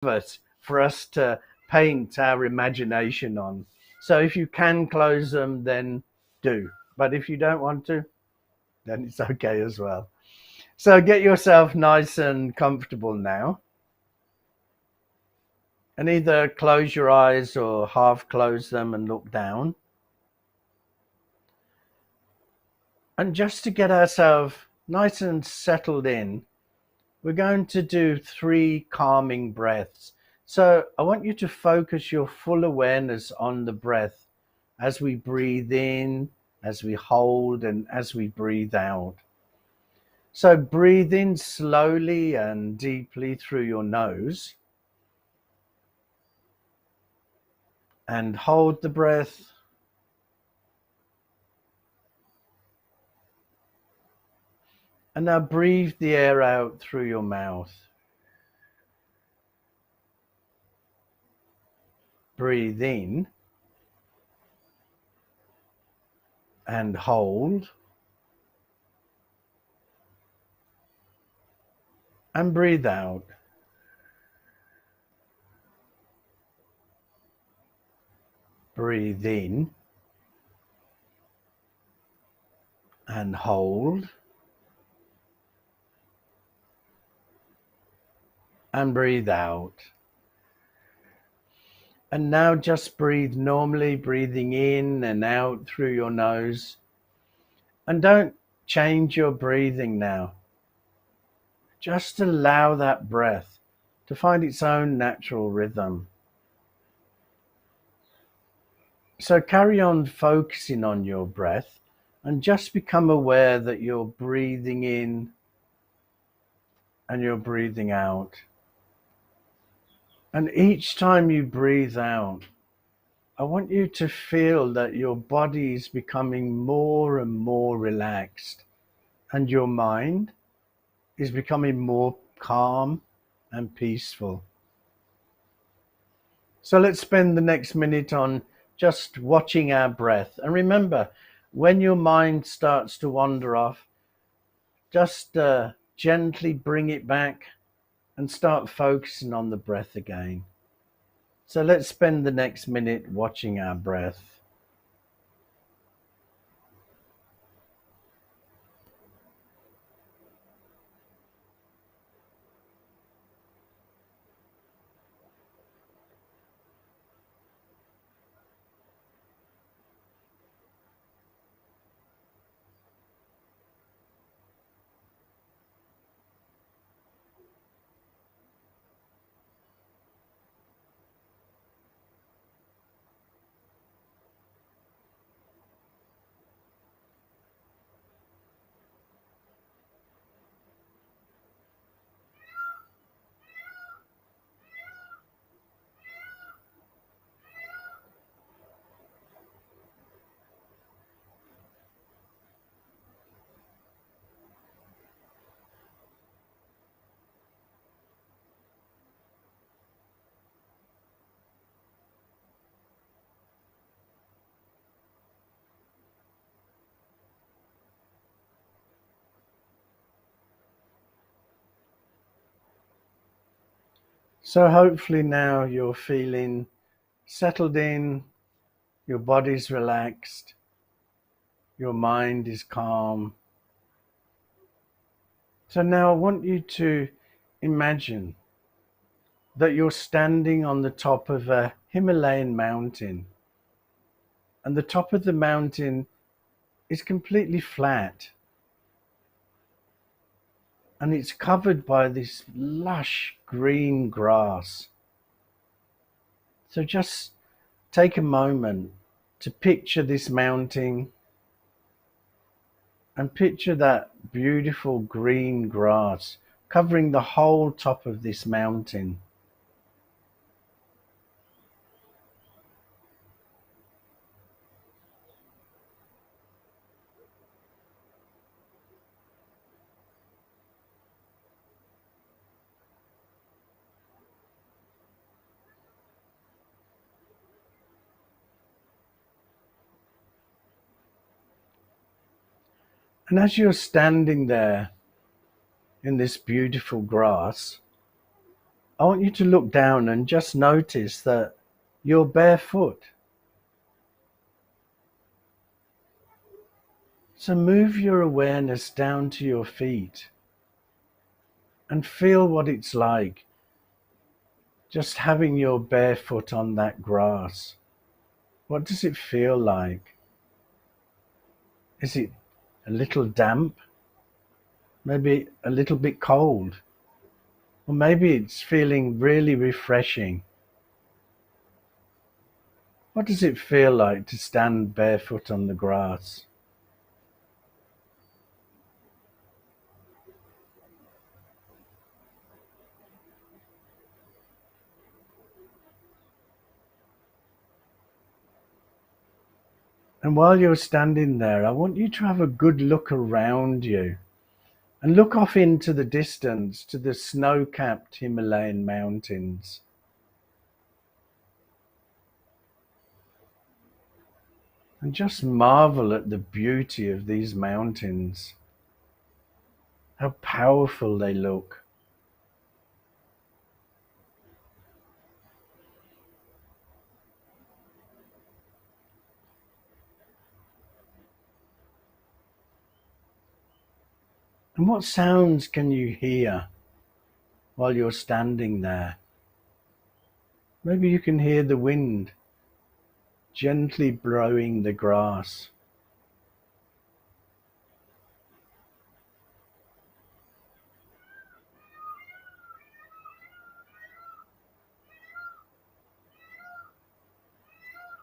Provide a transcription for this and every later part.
for us to paint our imagination on. So if you can close them, then do. But if you don't want to, then it's okay as well. So get yourself nice and comfortable now. And either close your eyes or half close them and look down. And just to get ourselves nice and settled in, we're going to do 3 calming breaths. So I want you to focus your full awareness on the breath as we breathe in, as we hold, and as we breathe out. So breathe in slowly and deeply through your nose and hold the breath. And now breathe the air out through your mouth. Breathe in and hold and breathe out. Breathe in and hold and breathe out. And now just breathe normally, breathing in and out through your nose. And don't change your breathing now. Just allow that breath to find its own natural rhythm. So carry on focusing on your breath and just become aware that you're breathing in and you're breathing out. And each time you breathe out, I want you to feel that your body is becoming more and more relaxed and your mind is becoming more calm and peaceful. So let's spend the next minute on just watching our breath. And remember, when your mind starts to wander off, just gently bring it back and start focusing on the breath again. So let's spend the next minute watching our breath. So hopefully now you're feeling settled in, your body's relaxed, your mind is calm. So now I want you to imagine that you're standing on the top of a Himalayan mountain, and the top of the mountain is completely flat, and it's covered by this lush green grass. So just take a moment to picture this mountain and picture that beautiful green grass covering the whole top of this mountain. And as you're standing there in this beautiful grass, I want you to look down and just notice that you're barefoot. So move your awareness down to your feet and feel what it's like just having your barefoot on that grass. What does it feel like? Is it a little damp? Maybe a little bit cold? Or maybe it's feeling really refreshing. What does it feel like to stand barefoot on the grass? And while you're standing there, I want you to have a good look around you and look off into the distance to the snow-capped Himalayan mountains. And just marvel at the beauty of these mountains, how powerful they look. And what sounds can you hear while you're standing there? Maybe you can hear the wind gently blowing the grass.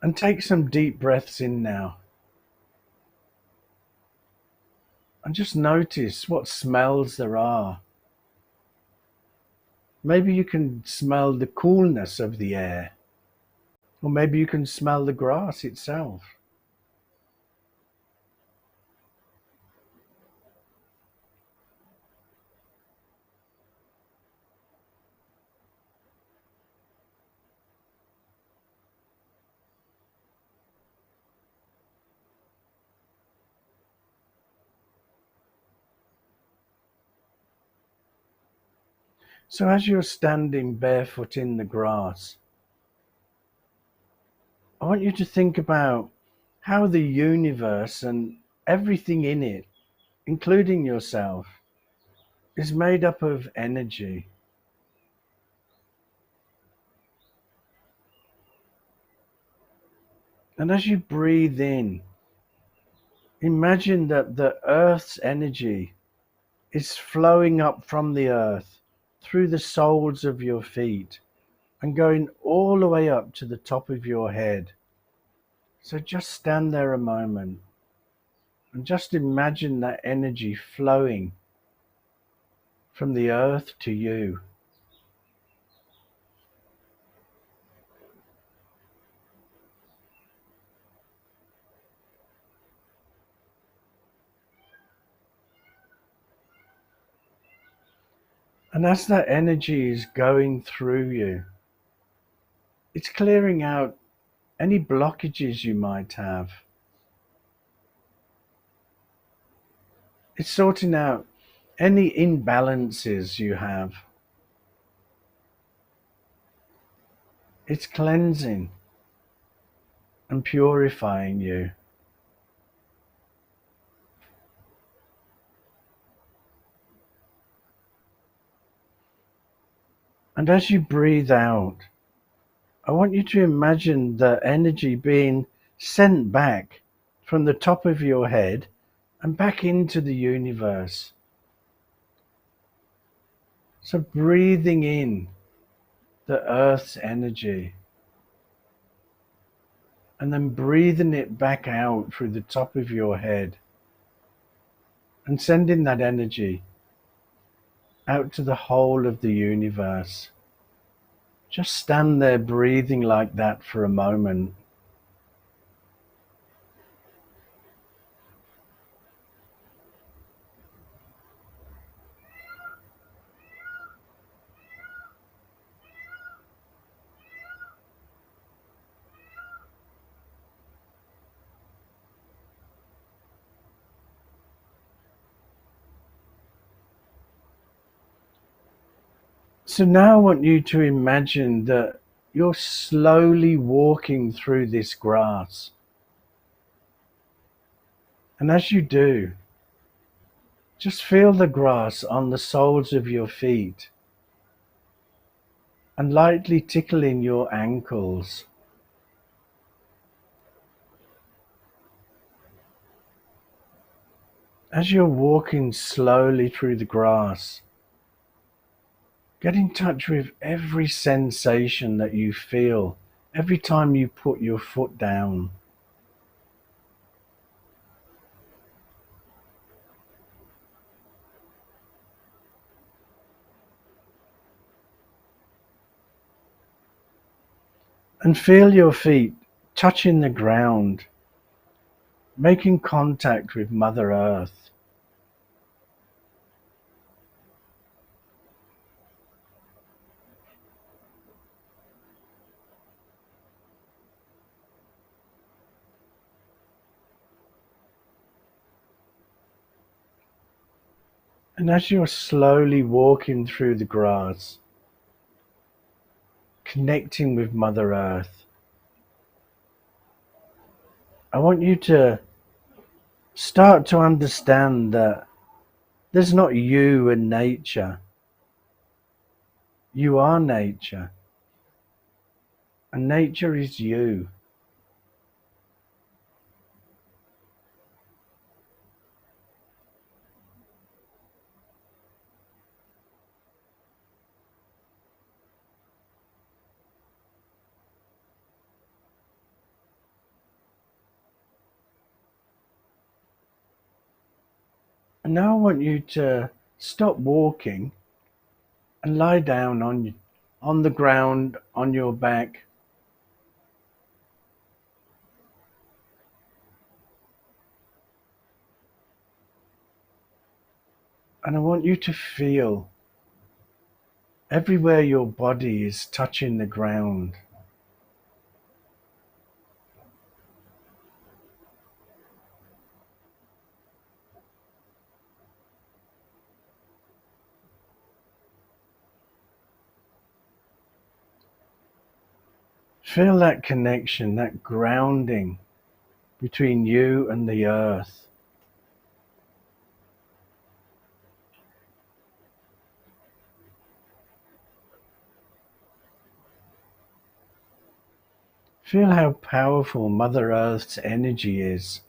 And take some deep breaths in now. And just notice what smells there are. Maybe you can smell the coolness of the air. Or maybe you can smell the grass itself. So as you're standing barefoot in the grass, I want you to think about how the universe and everything in it, including yourself, is made up of energy. And as you breathe in, imagine that the earth's energy is flowing up from the earth through the soles of your feet and going all the way up to the top of your head. So just stand there a moment and just imagine that energy flowing from the earth to you. And as that energy is going through you, it's clearing out any blockages you might have. It's sorting out any imbalances you have. It's cleansing and purifying you. And as you breathe out, I want you to imagine the energy being sent back from the top of your head and back into the universe. So breathing in the earth's energy and then breathing it back out through the top of your head and sending that energy out to the whole of the universe. Just stand there breathing like that for a moment. So now I want you to imagine that you're slowly walking through this grass. And as you do, just feel the grass on the soles of your feet and lightly tickling your ankles. As you're walking slowly through the grass, get in touch with every sensation that you feel every time you put your foot down. And feel your feet touching the ground, making contact with Mother Earth. And as you're slowly walking through the grass, connecting with Mother Earth, I want you to start to understand that there's not you and nature. You are nature, and nature is you. And now I want you to stop walking and lie down on the ground on your back. And I want you to feel everywhere your body is touching the ground. Feel that connection, that grounding between you and the earth. Feel how powerful Mother Earth's energy is,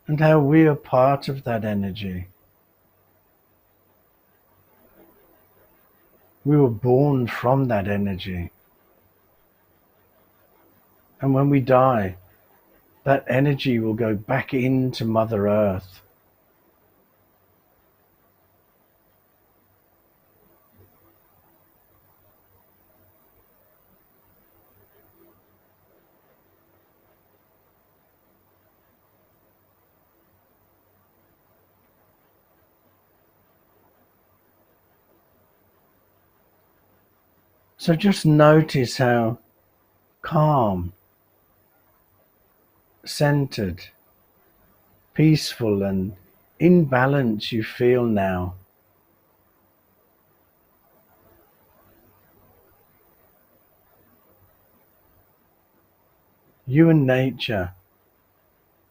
and how we are part of that energy. We were born from that energy. And when we die, that energy will go back into Mother Earth. So just notice how calm, centered, peaceful, and in balance you feel now. You and nature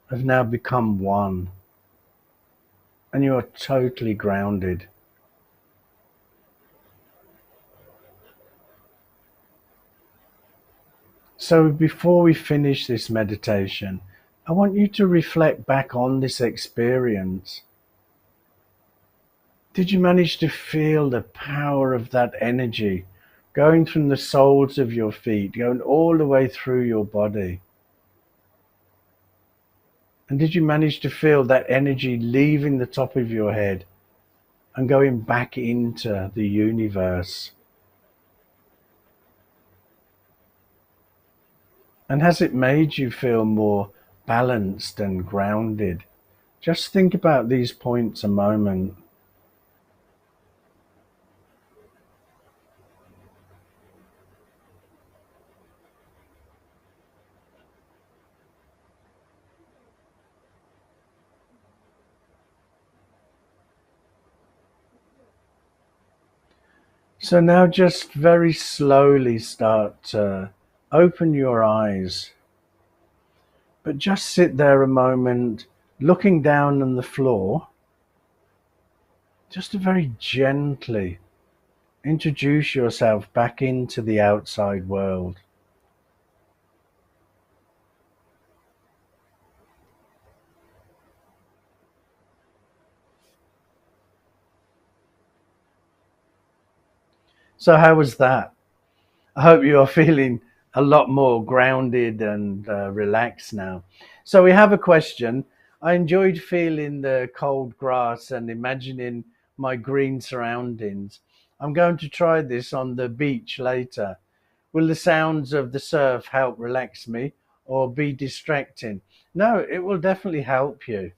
have now become one, and you are totally grounded. So before we finish this meditation, I want you to reflect back on this experience. Did you manage to feel the power of that energy going from the soles of your feet, going all the way through your body? And did you manage to feel that energy leaving the top of your head and going back into the universe? And has it made you feel more balanced and grounded? Just think about these points a moment. So now just very slowly start to open your eyes, but just sit there a moment looking down on the floor, just to very gently introduce yourself back into the outside world. So how was that? I hope you are feeling a lot more grounded and relaxed now. So we have a question. I enjoyed feeling the cold grass and imagining my green surroundings. I'm going to try this on the beach later. Will the sounds of the surf help relax me or be distracting? No, it will definitely help you.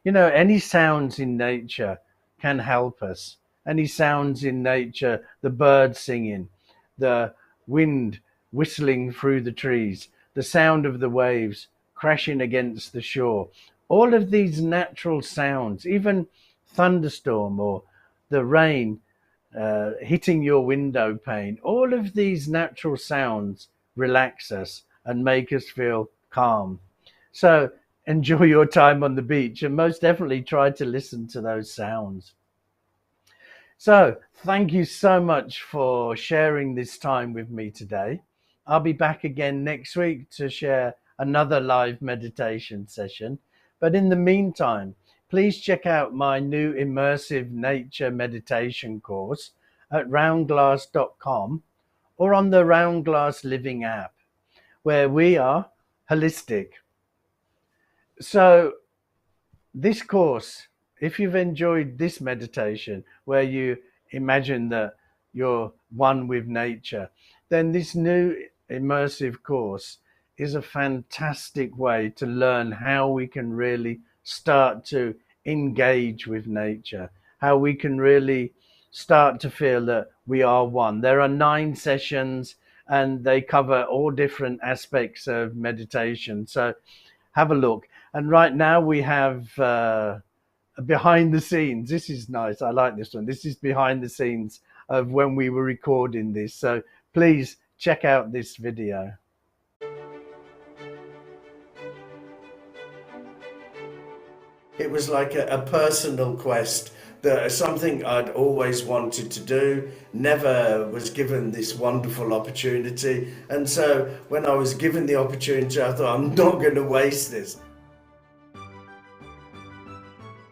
You know, any sounds in nature can help us. Any sounds in nature, the birds singing, the wind whistling through the trees, the sound of the waves crashing against the shore, all of these natural sounds, even thunderstorm or the rain hitting your window pane, all of these natural sounds relax us and make us feel calm. So enjoy your time on the beach and most definitely try to listen to those sounds. So thank you so much for sharing this time with me today. I'll be back again next week to share another live meditation session. But in the meantime, please check out my new immersive nature meditation course at roundglass.com or on the Roundglass Living app, where we are holistic. So this course, if you've enjoyed this meditation where you imagine that you're one with nature, then this new immersive course is a fantastic way to learn how we can really start to engage with nature, how we can really start to feel that we are one. There are 9 sessions and they cover all different aspects of meditation. So have a look. And right now we have behind the scenes. This is nice. I like this one. This is behind the scenes of when we were recording this. So please check out this video. It was like a personal quest, that something I'd always wanted to do, never was given this wonderful opportunity. And so when I was given the opportunity, I thought, I'm not going to waste this.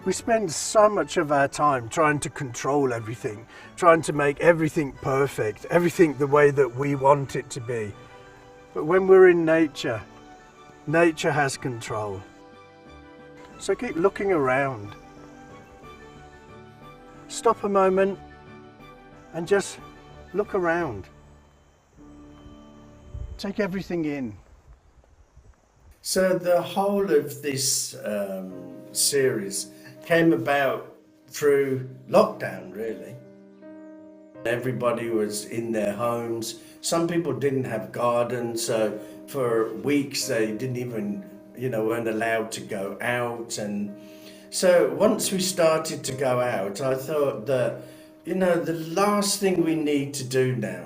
We spend so much of our time trying to control everything, trying to make everything perfect, everything the way that we want it to be. But when we're in nature, nature has control. So keep looking around. Stop a moment and just look around. Take everything in. So the whole of this series came about through lockdown, really. Everybody was in their homes. Some people didn't have gardens, so for weeks they didn't even, weren't allowed to go out. And so once we started to go out, I thought that, the last thing we need to do now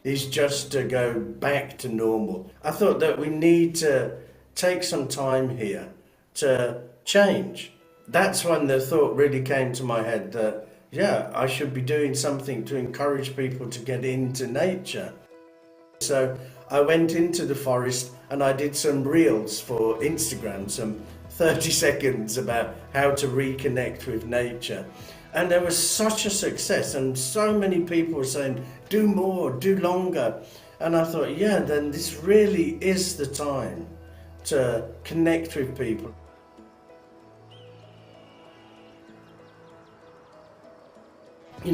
is just to go back to normal. I thought that we need to take some time here to change. That's when the thought really came to my head that, yeah, I should be doing something to encourage people to get into nature. So I went into the forest and I did some reels for Instagram, some 30 seconds about how to reconnect with nature. And there was such a success and so many people were saying, do more, do longer. And I thought, yeah, then this really is the time to connect with people.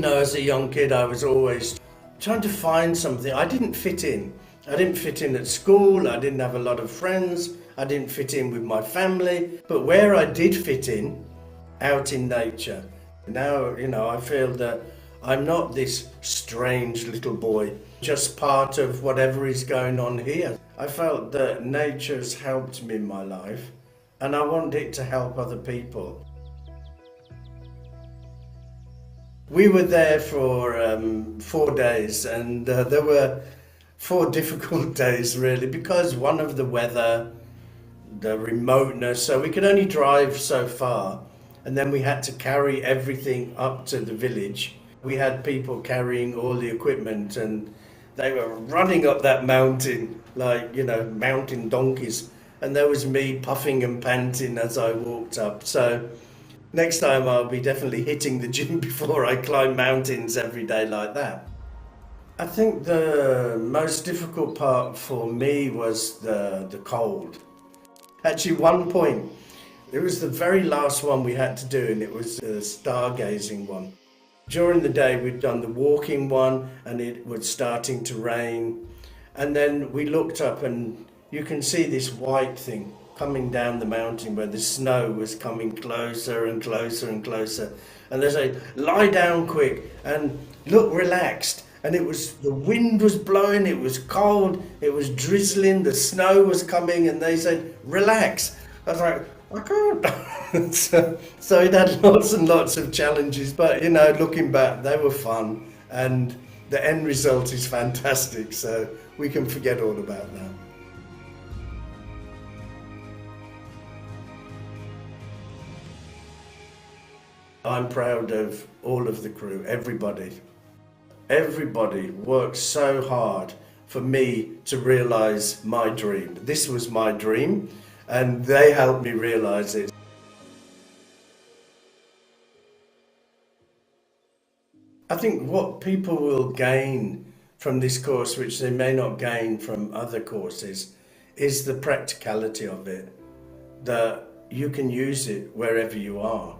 As a young kid, I was always trying to find something. I didn't fit in. I didn't fit in at school. I didn't have a lot of friends. I didn't fit in with my family. But where I did fit in, out in nature. Now, I feel that I'm not this strange little boy, just part of whatever is going on here. I felt that nature has helped me in my life, and I want it to help other people. We were there for 4 days, and there were 4 difficult days really, because one of the weather, the remoteness, so we could only drive so far, and then we had to carry everything up to the village. We had people carrying all the equipment, and they were running up that mountain like, mountain donkeys, and there was me puffing and panting as I walked up. So next time I'll be definitely hitting the gym before I climb mountains every day like that. I think the most difficult part for me was the cold. Actually, one point, it was the very last one we had to do, and it was the stargazing one. During the day, we'd done the walking one, and it was starting to rain. And then we looked up, and you can see this white thing coming down the mountain where the snow was coming closer and closer and closer. And they say, lie down quick and look relaxed. And the wind was blowing, it was cold, it was drizzling, the snow was coming, and they said, relax. I was like, I can't. so it had lots and lots of challenges, but looking back, they were fun, and the end result is fantastic, so we can forget all about that. I'm proud of all of the crew, everybody. Everybody worked so hard for me to realize my dream. This was my dream, and they helped me realize it. I think what people will gain from this course, which they may not gain from other courses, is the practicality of it, that you can use it wherever you are.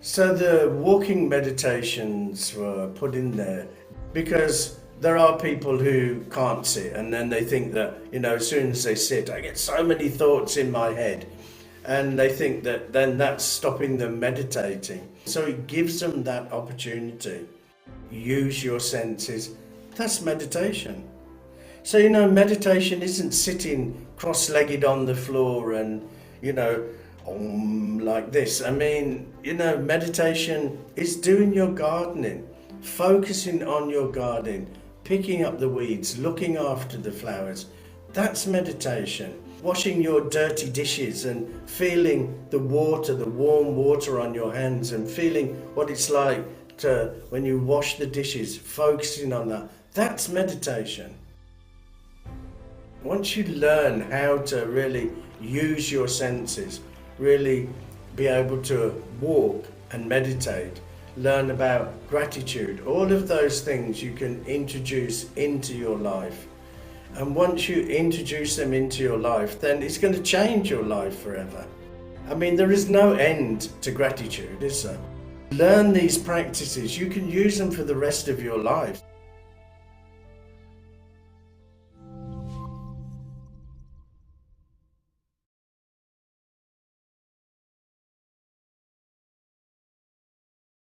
So the walking meditations were put in there because there are people who can't sit, and then they think that, as soon as they sit, I get so many thoughts in my head, and they think that then that's stopping them meditating. So it gives them that opportunity. Use your senses. That's meditation. So, meditation isn't sitting cross-legged on the floor and, like this. I mean, meditation is doing your gardening, focusing on your garden, picking up the weeds, looking after the flowers. That's meditation. Washing your dirty dishes and feeling the water, the warm water on your hands, and feeling what it's like when you wash the dishes, focusing on that. That's meditation. Once you learn how to really use your senses, really be able to walk and meditate, learn about gratitude, all of those things you can introduce into your life. And once you introduce them into your life, then it's going to change your life forever. I mean, there is no end to gratitude, is there? Learn these practices. You can use them for the rest of your life.